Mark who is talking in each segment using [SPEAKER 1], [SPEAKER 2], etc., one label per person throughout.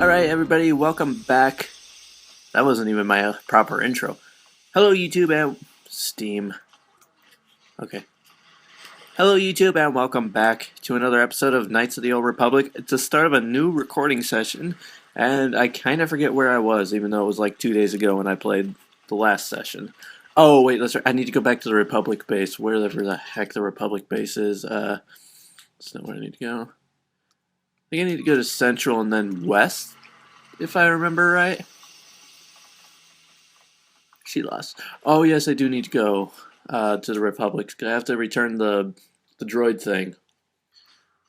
[SPEAKER 1] Alright, everybody, welcome back. That wasn't even my proper intro. Hello, YouTube and Steam. Okay. Hello, YouTube, and welcome back to another episode of Knights of the Old Republic. It's the start of a new recording session, and I kind of forget where I was, even though it was like 2 days ago when I played the last session. Oh, wait, I need to go back to the Republic base, wherever the heck the Republic base is. That's not where I need to go. I think I need to go to Central and then West, if I remember right. She lost. Oh, yes, I do need to go to the Republic. I have to return the droid thing.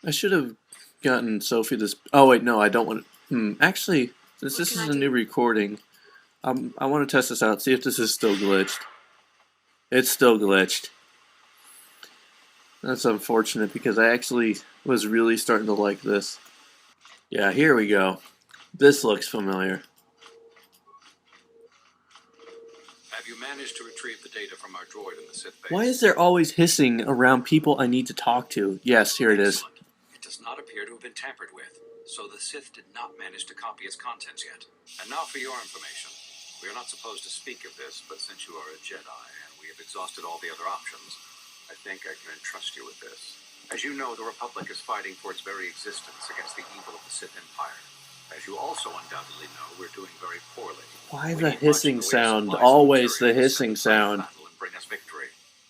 [SPEAKER 1] I should have gotten Sophie this... Oh, wait, no, I don't want to... Actually, since this is a new recording, I want to test this out, see if this is still glitched. It's still glitched. That's unfortunate, because I actually was really starting to like this. Yeah, here we go. This looks familiar.
[SPEAKER 2] Have you managed to retrieve the data from our droid in the Sith base?
[SPEAKER 1] Why is there always hissing around people I need to talk to? Yes, here it is.
[SPEAKER 2] It does not appear to have been tampered with, so the Sith did not manage to copy its contents yet. And now for your information. We are not supposed to speak of this, but since you are a Jedi and we have exhausted all the other options, I think I can entrust you with this. As you know, the Republic is fighting for its very existence against the evil of the Sith Empire. As you also undoubtedly know, we're doing very poorly.
[SPEAKER 1] Why the hissing sound? Always the hissing sound.
[SPEAKER 2] And bring us victory.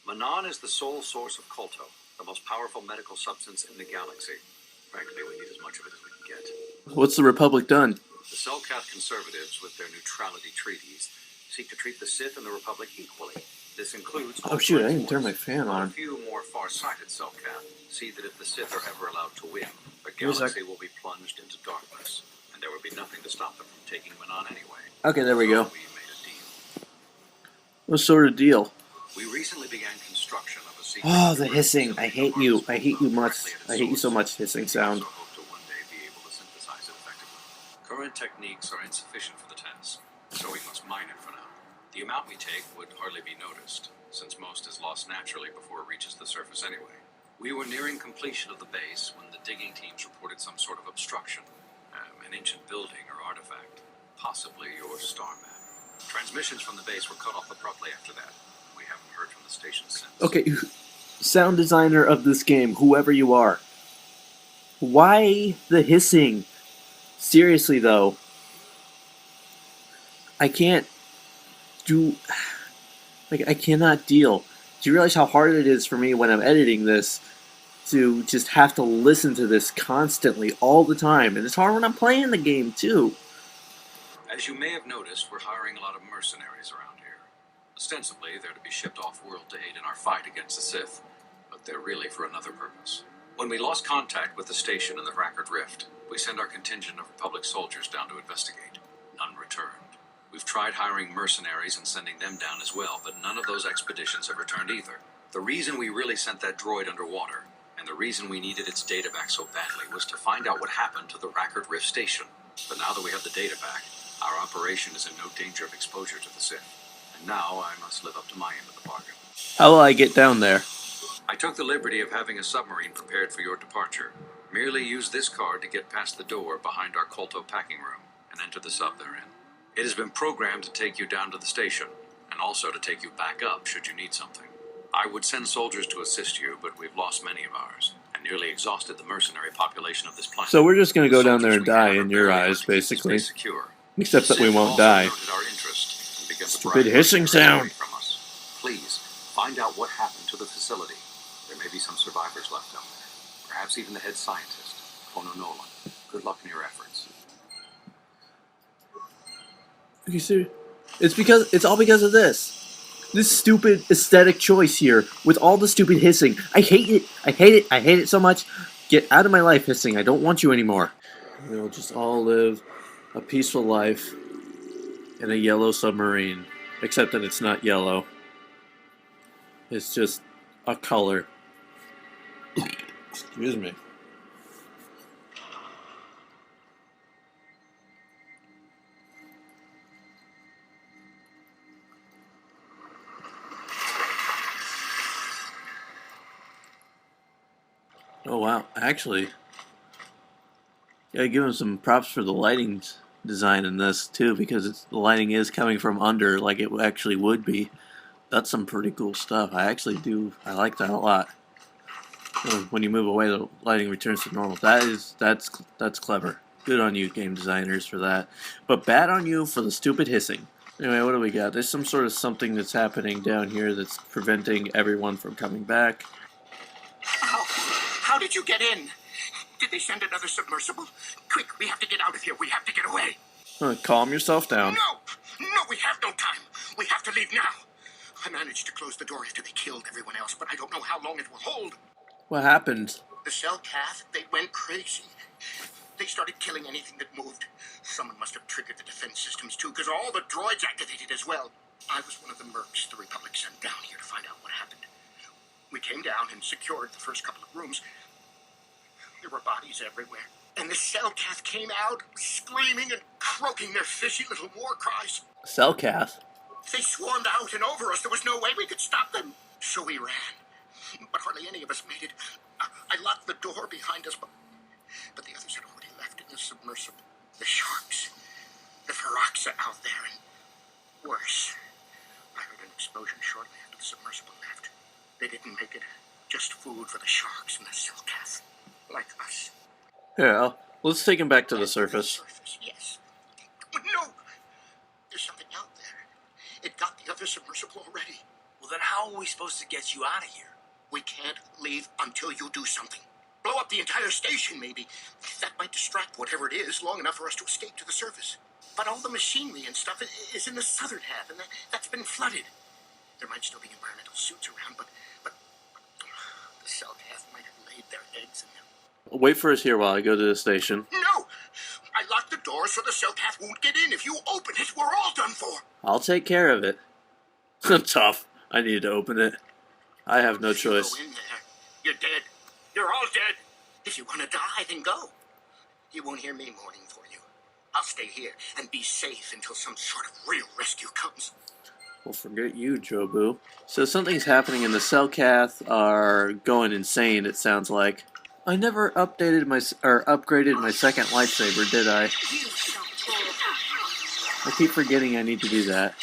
[SPEAKER 2] Manon is the sole source of Kolto, the most powerful medical substance in the galaxy. Frankly, we need as much of it as we can get.
[SPEAKER 1] What's the Republic done?
[SPEAKER 2] The Selkath conservatives, with their neutrality treaties, seek to treat the Sith and the Republic equally. This includes...
[SPEAKER 1] Oh shoot, I didn't turn my fan on.
[SPEAKER 2] A few more far-sighted Selkath see that if the Sith are ever allowed to win, the galaxy will be plunged into darkness. There would be nothing to stop them from taking Manon anyway.
[SPEAKER 1] Okay, there we go.
[SPEAKER 2] We made a deal.
[SPEAKER 1] What sort of deal?
[SPEAKER 2] We recently began construction of a secret...
[SPEAKER 1] Oh, the hissing. I hate you. I hate you much. I hate you so much, hissing sound.
[SPEAKER 2] We also hope to one day be able to synthesize it effectively. Current techniques are insufficient for the task, so we must mine it for now. The amount we take would hardly be noticed, since most is lost naturally before it reaches the surface anyway. We were nearing completion of the base when the digging teams reported some sort of obstruction. An ancient building or artifact, possibly your star map. Transmissions from the base were cut off abruptly after that. We haven't heard from the station since.
[SPEAKER 1] Okay, sound designer of this game, whoever you are. Why the hissing? Seriously, though. I can't do... Like, I cannot deal. Do you realize how hard it is for me when I'm editing this to just have to listen to this constantly, all the time? And it's hard when I'm playing the game, too.
[SPEAKER 2] As you may have noticed, we're hiring a lot of mercenaries around here. Ostensibly, they're to be shipped off-world to aid in our fight against the Sith, but they're really for another purpose. When we lost contact with the station in the Rackard Rift, we sent our contingent of Republic soldiers down to investigate. None returned. We've tried hiring mercenaries and sending them down as well, but none of those expeditions have returned either. The reason we really sent that droid underwater, and the reason we needed its data back so badly, was to find out what happened to the Rackard Rift station. But now that we have the data back, our operation is in no danger of exposure to the Sith. And now I must live up to my end of the bargain.
[SPEAKER 1] How will I get down there?
[SPEAKER 2] I took the liberty of having a submarine prepared for your departure. Merely use this card to get past the door behind our Kolto packing room and enter the sub therein. It has been programmed to take you down to the station, and also to take you back up should you need something. I would send soldiers to assist you, but we've lost many of ours, and nearly exhausted the mercenary population of this planet.
[SPEAKER 1] So we're just going to go down there and die in your eyes, basically. Except that we won't die. Stupid hissing sound.
[SPEAKER 2] Please, find out what happened to the facility. There may be some survivors left down there. Perhaps even the head scientist, Kono Nolan. Good luck in your efforts.
[SPEAKER 1] Okay, so it's all because of this. This stupid aesthetic choice here with all the stupid hissing. I hate it. I hate it. I hate it so much. Get out of my life, hissing. I don't want you anymore. We'll just all live a peaceful life in a yellow submarine. Except that it's not yellow. It's just a color. Excuse me. Oh wow, actually, Gotta give him some props for the lighting design in this too, because the lighting is coming from under like it actually would be. That's some pretty cool stuff. I like that a lot. When you move away, the lighting returns to normal. That's clever. Good on you, game designers, for that. But bad on you for the stupid hissing. Anyway, what do we got? There's some sort of something that's happening down here that's preventing everyone from coming back.
[SPEAKER 3] How did you get in? Did they send another submersible? Quick, we have to get out of here. We have to get away.
[SPEAKER 1] Calm yourself down.
[SPEAKER 3] No, we have no time. We have to leave now. I managed to close the door after they killed everyone else, but I don't know how long it will hold.
[SPEAKER 1] What happened?
[SPEAKER 3] The cell cath, they went crazy. They started killing anything that moved. Someone must have triggered the defense systems too, because all the droids activated as well. I was one of the mercs the Republic sent down here to find out what happened. We came down and secured the first couple of rooms. There were bodies everywhere. And the cell cath came out, screaming and croaking their fishy little war cries.
[SPEAKER 1] Cell cath?
[SPEAKER 3] They swarmed out and over us. There was no way we could stop them. So we ran. But hardly any of us made it. I locked the door behind us, but the others had already left in the submersible. The sharks. The Ferox are out there, and worse. I heard an explosion shortly after the submersible left. They didn't make it. Just food for the sharks and the cell cath. Like us.
[SPEAKER 1] Yeah, let's take him back to the surface.
[SPEAKER 3] Yes. But no! There's something out there. It got the other submersible already.
[SPEAKER 4] Well, then how are we supposed to get you out of here?
[SPEAKER 3] We can't leave until you do something. Blow up the entire station, maybe. That might distract whatever it is long enough for us to escape to the surface. But all the machinery and stuff is in the southern half, and that's been flooded. There might still be environmental suits around, but the cell cath might have laid their eggs in them.
[SPEAKER 1] Wait for us here while I go to the station.
[SPEAKER 3] No! I locked the door so the cell cath won't get in. If you open it, we're all done for.
[SPEAKER 1] I'll take care of it. Tough. I need to open it. I have no choice.
[SPEAKER 3] Go in there. You're dead. You're all dead. If you want to die, then go. You won't hear me mourning for you. I'll stay here and be safe until some sort of real rescue comes.
[SPEAKER 1] Well, forget you, Jobu. So something's happening and the cell cath are going insane, it sounds like. I never updated upgraded my second lightsaber, did I? I keep forgetting I need to do that.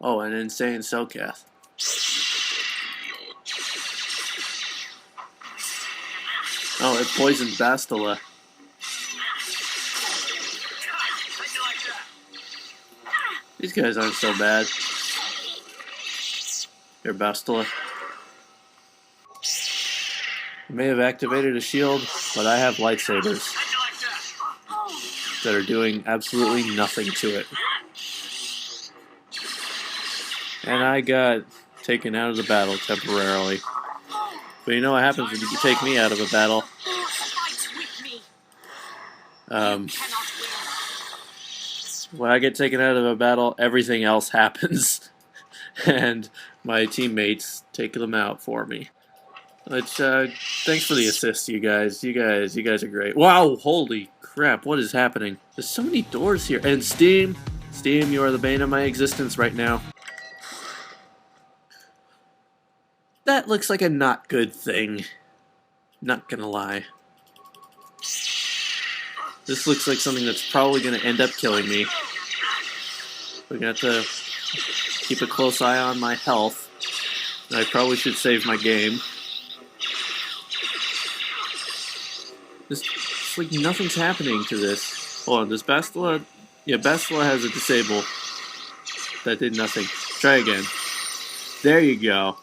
[SPEAKER 1] Oh, an insane cell cath. Oh, it poisoned Bastila. These guys aren't so bad. Here, Bastila. I may have activated a shield, but I have lightsabers that are doing absolutely nothing to it. And I got taken out of the battle temporarily. But you know what happens when you take me out of a battle? When I get taken out of a battle, everything else happens. And my teammates take them out for me. Which, thanks for the assist, you guys. You guys are great. Wow, holy crap, what is happening? There's so many doors here. And Steam, you are the bane of my existence right now. That looks like a not good thing. Not gonna lie. This looks like something that's probably gonna end up killing me. We're gonna have to keep a close eye on my health. I probably should save my game. It's like nothing's happening to this. Hold on, does Bastila... Yeah, Bastila has a disable. That did nothing. Try again. There you go.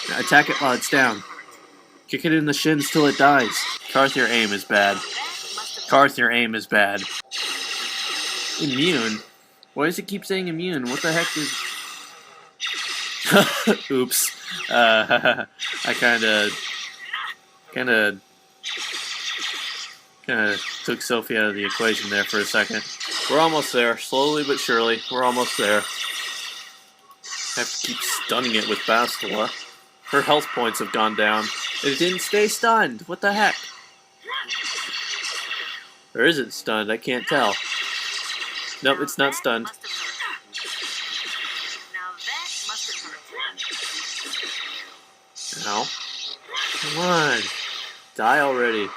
[SPEAKER 1] Now attack it while it's down. Kick it in the shins till it dies. Karth, your aim is bad. Karth, your aim is bad. Immune? Why does it keep saying immune? What the heck is... Oops. I kinda took Sophie out of the equation there for a second. We're almost there. Slowly but surely, we're almost there. Have to keep stunning it with Bastila. Her health points have gone down. It didn't stay stunned. What the heck? Or is it stunned? I can't tell. Nope, it's not stunned. Ow. Come on. Die already.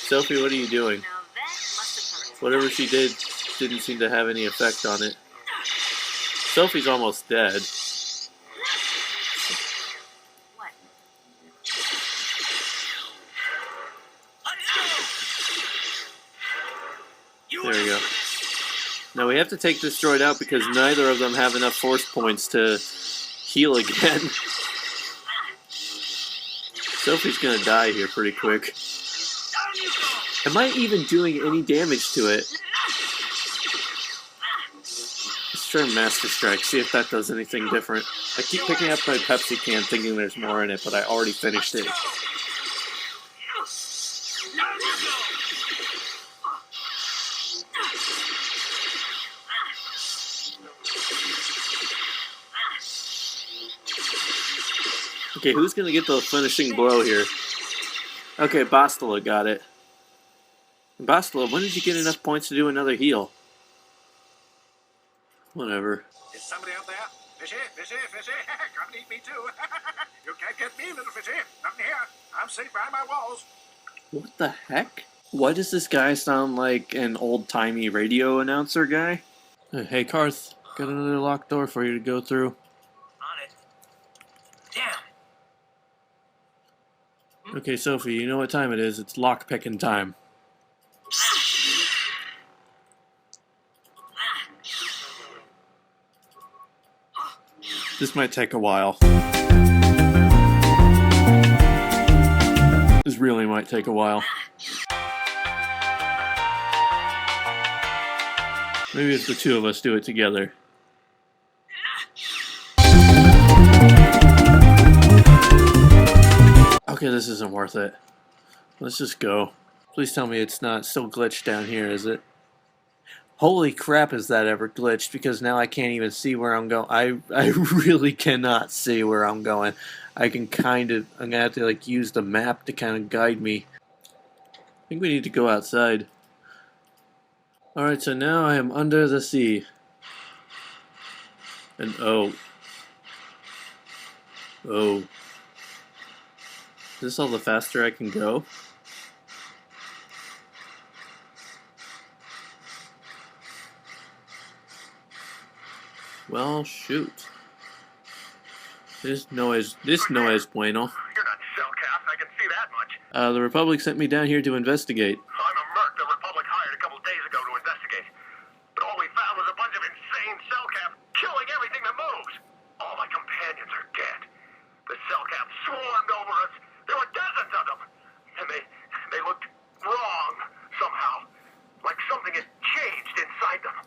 [SPEAKER 1] Sophie, what are you doing?
[SPEAKER 5] Now that must have hurt.
[SPEAKER 1] Whatever she did didn't seem to have any effect on it. Sophie's almost dead.
[SPEAKER 5] What?
[SPEAKER 1] There we go. Now we have to take this droid out because neither of them have enough force points to heal again. Sophie's gonna die here pretty quick. Am I even doing any damage to it? Let's try Master Strike, see if that does anything different. I keep picking up my Pepsi can thinking there's more in it, but I already finished it. Okay, who's gonna get the finishing blow here? Okay, Bastila got it. Bastila, when did you get enough points to do another heal? Whatever.
[SPEAKER 3] Is somebody out there? Fishy, fishy, fishy. Come and eat me too. You can't get me, little fishy. Nothing here. I'm safe behind my walls.
[SPEAKER 1] What the heck? Why does this guy sound like an old-timey radio announcer guy? Hey, Karth, got another locked door for you to go through.
[SPEAKER 4] On it. Damn.
[SPEAKER 1] Okay, Sophie, you know what time it is. It's lockpicking time. This might take a while. This really might take a while. Maybe if the two of us do it together. Okay, this isn't worth it. Let's just go. Please tell me it's not still glitched down here, is it? Holy crap, is that ever glitched, because now I can't even see where I'm going. I really cannot see where I'm going. I'm gonna have to like use the map to kind of guide me. I think we need to go outside. Alright, so now I am under the sea. And oh. Is this all the faster I can go? Well, shoot. This no es bueno.
[SPEAKER 3] You're not Cellcast, I can see that much.
[SPEAKER 1] The Republic sent me down here to investigate.
[SPEAKER 3] I'm a merc the Republic hired a couple days ago to investigate. But all we found was a bunch of insane Cellcaps killing everything that moves. All my companions are dead. The Cellcaps swarmed over us. There were dozens of them. And they looked wrong somehow. Like something had changed inside them.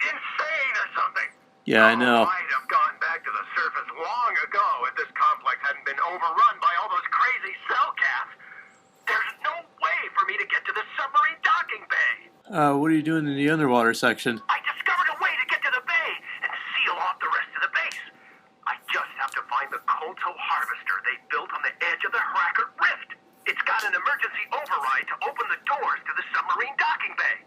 [SPEAKER 3] Insane or something.
[SPEAKER 1] Yeah, I know.
[SPEAKER 3] I might have gone back to the surface long ago if this complex hadn't been overrun by all those crazy Cellcaps. There's no way for me to get to the submarine docking bay.
[SPEAKER 1] What are you doing in the underwater section?
[SPEAKER 3] I discovered a way to get to the bay and seal off the rest of the base. I just have to find the Koto harvester they built on the edge of the Hackert Rift. It's got an emergency override to open the doors to the submarine docking bay.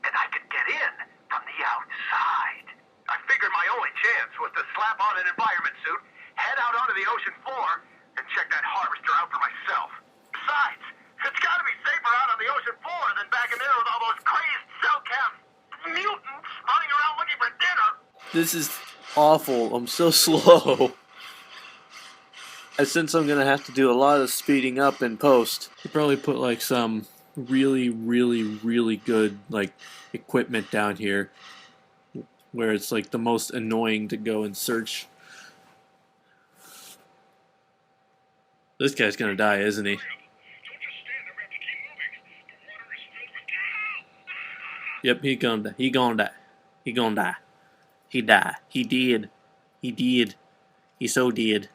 [SPEAKER 3] And I could get in from the outside. I figured my only chance was to slap on an environment suit, head out onto the ocean floor, and check that harvester out for myself. Besides, it's got to be safer out on the ocean floor than back in there with all those crazed Cellcap mutants running around looking for dinner.
[SPEAKER 1] This is awful. I'm so slow. I sense I'm gonna have to do a lot of speeding up in post. I'll probably put like some really good like equipment down here where it's like the most annoying to go and search. This guy's gonna die, isn't he? Yep, he gonna die. He gonna die. He gonna die. He died. He did. He did. He so did.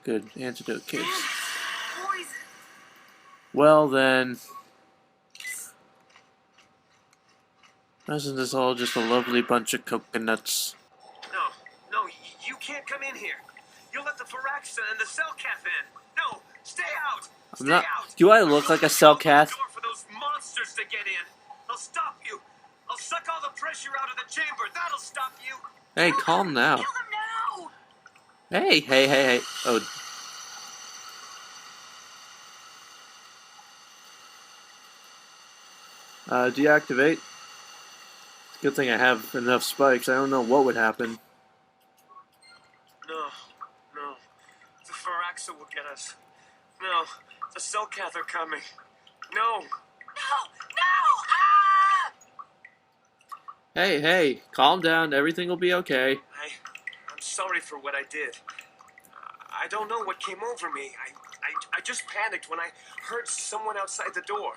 [SPEAKER 1] Good antidote case.
[SPEAKER 5] Poison.
[SPEAKER 1] Well then, isn't this all just a lovely bunch of coconuts?
[SPEAKER 4] No, you can't come in here. You'll let the Firaxa and the Cellcap in. No, Stay out!
[SPEAKER 1] I'm
[SPEAKER 4] Stay
[SPEAKER 1] not.
[SPEAKER 4] out!
[SPEAKER 1] Do I look like a Cellcath?
[SPEAKER 4] Door for those monsters to get in. I'll stop you. I'll suck all the pressure out of the chamber. That'll stop you.
[SPEAKER 1] Hey, calm now.
[SPEAKER 5] Kill them now!
[SPEAKER 1] Hey. Oh. Deactivate. Good thing I have enough spikes. I don't know what would happen.
[SPEAKER 4] No. The Faraxa will get us. No. The Cellcath are coming. No.
[SPEAKER 5] No! Ah!
[SPEAKER 1] Hey, calm down. Everything will be okay.
[SPEAKER 4] I'm sorry for what I did. I don't know what came over me. I just panicked when I heard someone outside the door.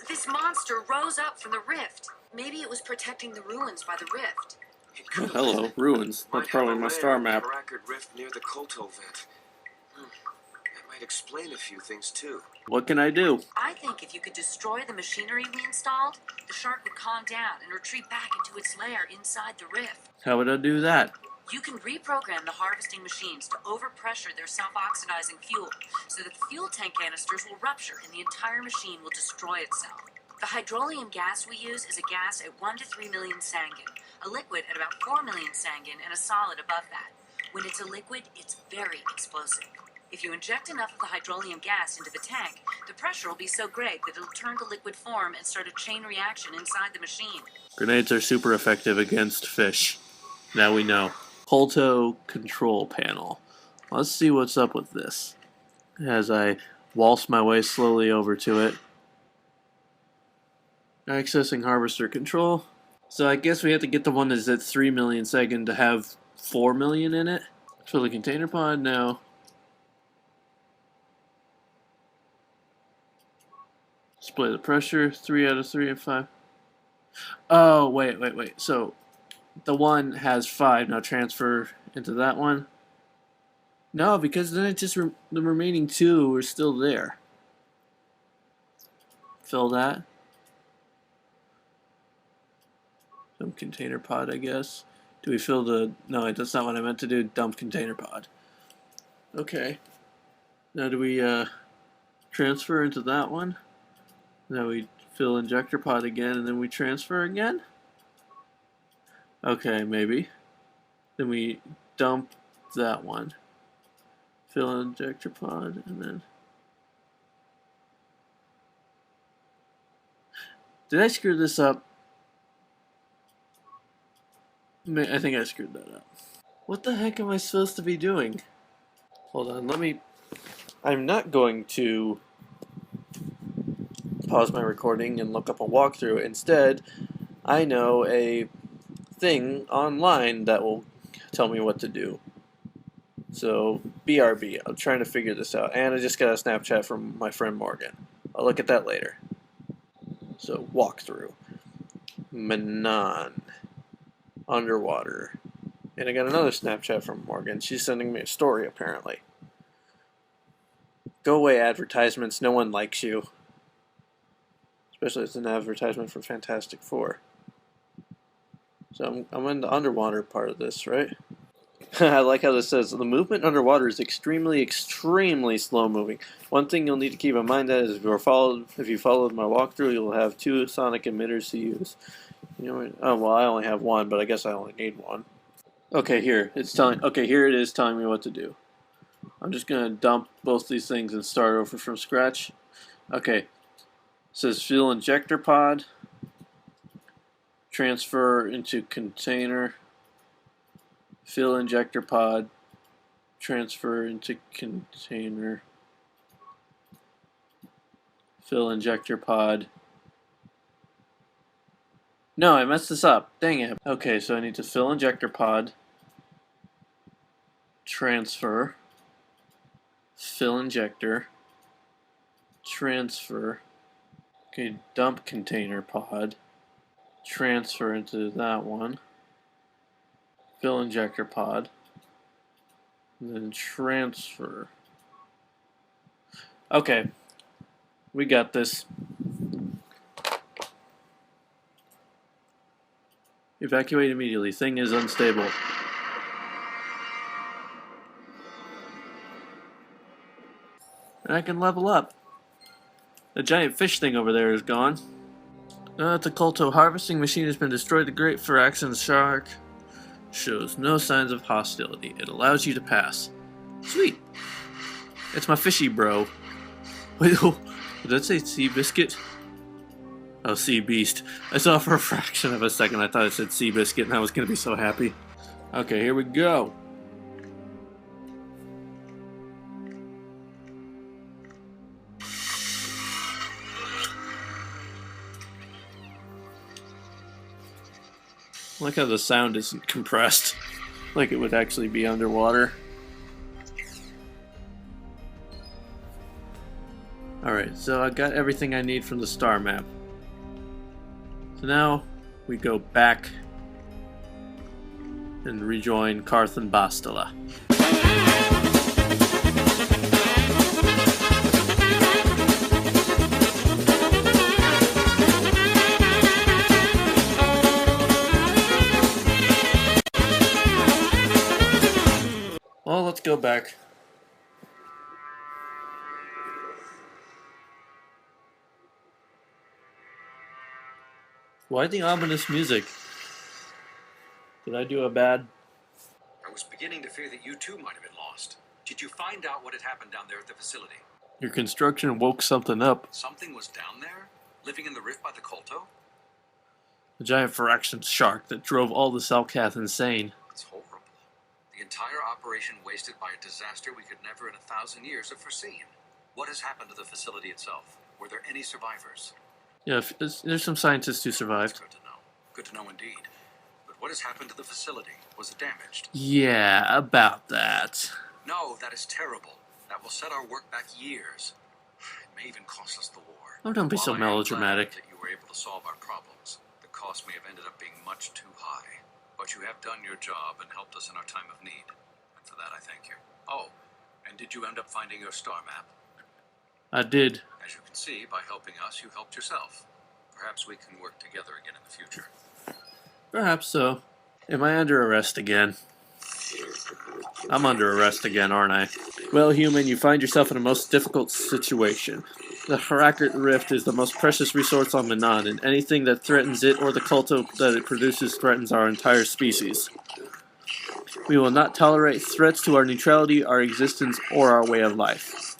[SPEAKER 5] This monster rose up from the rift. Maybe it was protecting the ruins by the rift.
[SPEAKER 4] It could have
[SPEAKER 1] Hello,
[SPEAKER 4] been.
[SPEAKER 1] ruins.
[SPEAKER 4] Might
[SPEAKER 1] That's
[SPEAKER 4] have
[SPEAKER 1] probably
[SPEAKER 4] a
[SPEAKER 1] my
[SPEAKER 4] lair
[SPEAKER 1] star
[SPEAKER 4] in the
[SPEAKER 1] map.
[SPEAKER 4] Karakard rift near the Kolto vent. That might explain a few things too.
[SPEAKER 1] What can I do?
[SPEAKER 5] I think if you could destroy the machinery we installed, the shark would calm down and retreat back into its lair inside the rift.
[SPEAKER 1] How would I do that?
[SPEAKER 5] You can reprogram the harvesting machines to overpressure their self-oxidizing fuel so that the fuel tank canisters will rupture and the entire machine will destroy itself. The hydrolium gas we use is a gas at 1 to 3 million sangin, a liquid at about 4 million sangin, and a solid above that. When it's a liquid, it's very explosive. If you inject enough of the hydrolium gas into the tank, the pressure will be so great that it'll turn to liquid form and start a chain reaction inside the machine.
[SPEAKER 1] Grenades are super effective against fish. Now we know. Kolto control panel. Let's see what's up with this. As I waltz my way slowly over to it. Accessing harvester control. So I guess we have to get the one that's at 3 million second to have 4 million in it. Fill the container pod now. Display the pressure, 3 out of 3 and 5. Oh, wait. So, the one has 5. Now transfer into that one. No, because then it just the remaining 2 are still there. Fill that. Dump container pod, I guess. Do we fill the... No, that's not what I meant to do. Dump container pod. Okay. Now do we transfer into that one? Now we fill injector pod again, and then we transfer again? Okay, maybe. Then we dump that one. Fill injector pod, and then... Did I screw this up? I think I screwed that up. What the heck am I supposed to be doing? Hold on, I'm not going to pause my recording and look up a walkthrough. Instead, I know a thing online that will tell me what to do. So, BRB, I'm trying to figure this out. And I just got a Snapchat from my friend Morgan. I'll look at that later. So, walkthrough. Manon. Underwater. And I got another Snapchat from Morgan. She's sending me a story, apparently. Go away, advertisements. No one likes you. Especially if it's an advertisement for Fantastic Four. So I'm in the underwater part of this, right? I like how this says, the movement underwater is extremely slow moving. One thing you'll need to keep in mind that is if you followed my walkthrough, you'll have 2 sonic emitters to use. You know, oh well, I only have 1, but I guess I only need 1. Okay, here it is telling me what to do. I'm just gonna dump both these things and start over from scratch. Okay, it says fill injector pod, transfer into container, fill injector pod, transfer into container, fill injector pod. No, I messed this up. Dang it. Okay, so I need to fill injector pod, transfer, fill injector, transfer. Okay, dump container pod, transfer into that one, fill injector pod, and then transfer. Okay, we got this. Evacuate immediately. Thing is unstable. And I can level up. The giant fish thing over there is gone. The Colto harvesting machine has been destroyed. The Great Firaxan shark shows no signs of hostility. It allows you to pass. Sweet. It's my fishy bro. Wait, did that say sea biscuit? Oh, sea beast. I saw for a fraction of a second I thought it said sea biscuit and I was going to be so happy. Okay, here we go. I like how the sound isn't compressed, like it would actually be underwater. Alright, so I got everything I need from the star map. So now we go back and rejoin Karth and Bastila. Well, let's go back. Why the ominous music? Did I do a bad?
[SPEAKER 2] I was beginning to fear that you too might have been lost. Did you find out what had happened down there at the facility?
[SPEAKER 1] Your construction woke something up.
[SPEAKER 2] Something was down there? Living in the rift by the Colto?
[SPEAKER 1] The giant Firaxan shark that drove all the Selkath insane.
[SPEAKER 2] It's horrible. The entire operation wasted by a disaster we could never in 1,000 years have foreseen. What has happened to the facility itself? Were there any survivors?
[SPEAKER 1] Yeah, there's some scientists who survived.
[SPEAKER 2] Good to know. Good to know indeed. But what has happened to the facility? Was it damaged?
[SPEAKER 1] Yeah, about that.
[SPEAKER 2] No, that is terrible. That will set our work back years. It may even cost us the war.
[SPEAKER 1] Oh, don't be so
[SPEAKER 2] While I am
[SPEAKER 1] melodramatic.
[SPEAKER 2] glad that you were able to solve our problems, the cost may have ended up being much too high. But you have done your job and helped us in our time of need. And for that I thank you. Oh, and did you end up finding your star map?
[SPEAKER 1] I did.
[SPEAKER 2] As you can see, by helping us, you helped yourself. Perhaps we can work together again in the future.
[SPEAKER 1] Perhaps so. Am I under arrest again? I'm under arrest again, aren't I? Well, human, you find yourself in a most difficult situation. The Harakert Rift is the most precious resource on Manan, and anything that threatens it or the Colto that it produces threatens our entire species. We will not tolerate threats to our neutrality, our existence, or our way of life.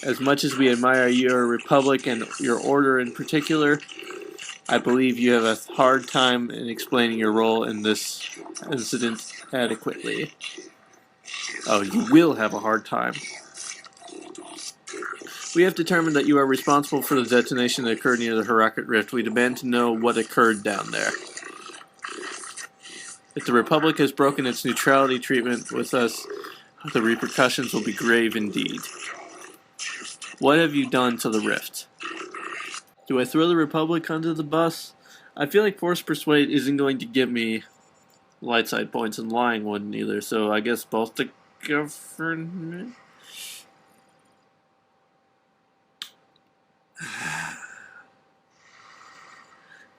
[SPEAKER 1] As much as we admire your republic and your order in particular, I believe you have a hard time in explaining your role in this incident adequately. Oh, you will have a hard time. We have determined that you are responsible for the detonation that occurred near the Harakert Rift. We demand to know what occurred down there. If the Republic has broken its neutrality treatment with us, the repercussions will be grave indeed. What have you done to the Rift? Do I throw the Republic under the bus? I feel like Force Persuade isn't going to give me light side points and lying wouldn't either, so I guess both the government...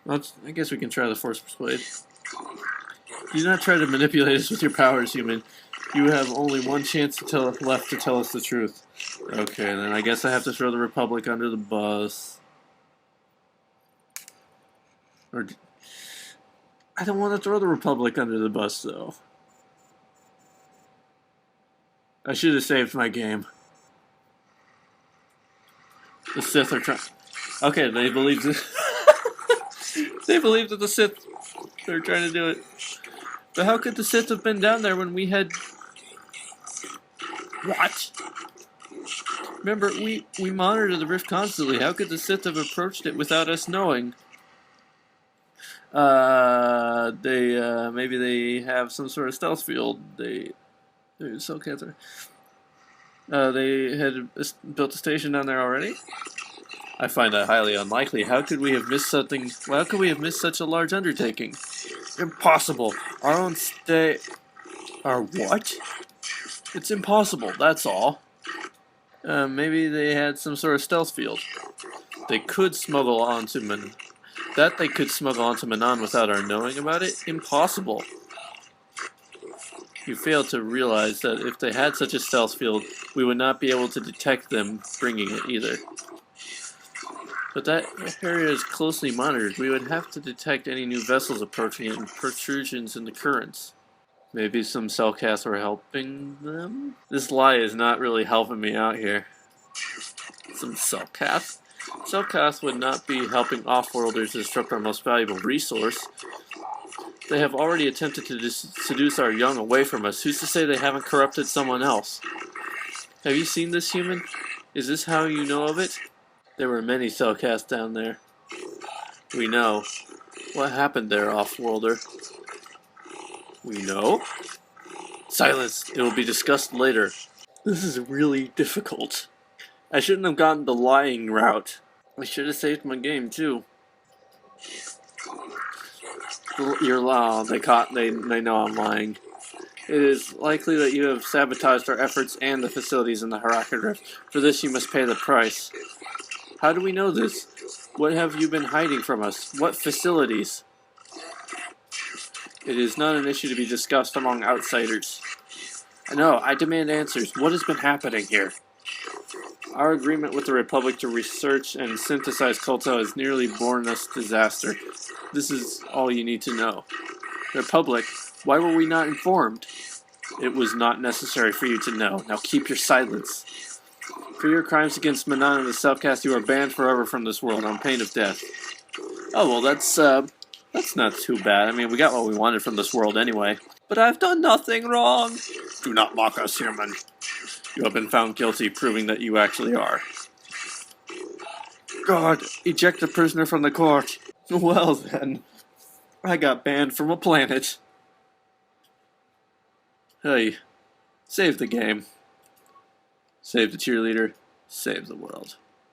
[SPEAKER 1] I guess we can try the Force Persuade. Do not try to manipulate us with your powers, human. You have only one chance left to tell us the truth. Okay, then I guess I have to throw the Republic under the bus. Or... I don't want to throw the Republic under the bus, though. I should have saved my game. The Sith are trying... Okay, they believe this. They believe that the Sith are trying to do it. But how could the Sith have been down there when we had... What? Remember, we monitor the rift constantly. How could the Sith have approached it without us knowing? Maybe they have some sort of stealth field. They had built a station down there already? I find that highly unlikely. How could we have missed something? How could we have missed such a large undertaking? Impossible. Our own state... Our what? It's impossible, that's all. Maybe they had some sort of stealth field. They could smuggle onto Manan. They could smuggle onto Manan without our knowing about it? Impossible. You fail to realize that if they had such a stealth field, we would not be able to detect them bringing it either. But that area is closely monitored. We would have to detect any new vessels approaching it and protrusions in the currents. Maybe some cellcasts were helping them? This lie is not really helping me out here. Some cellcasts? Cellcasts would not be helping off-worlders disrupt our most valuable resource. They have already attempted to seduce our young away from us. Who's to say they haven't corrupted someone else? Have you seen this human? Is this how you know of it? There were many cellcasts down there. We know. What happened there, off-worlder? We know? Silence! It will be discussed later. This is really difficult. I shouldn't have gone the lying route. I should have saved my game, too. You're lying. They know I'm lying. It is likely that you have sabotaged our efforts and the facilities in the Chronicler Drift. For this, you must pay the price. How do we know this? What have you been hiding from us? What facilities? It is not an issue to be discussed among outsiders. No, I demand answers. What has been happening here? Our agreement with the Republic to research and synthesize coltel has nearly borne us disaster. This is all you need to know. Republic, why were we not informed? It was not necessary for you to know. Now keep your silence. For your crimes against Manan and the Cellcast, you are banned forever from this world on pain of death. Oh, well, that's not too bad. I mean, we got what we wanted from this world anyway. But I've done nothing wrong. Do not mock us, human. You have been found guilty, proving that you actually are. God, eject the prisoner from the court. Well then, I got banned from a planet. Hey, save the game. Save the cheerleader. Save the world.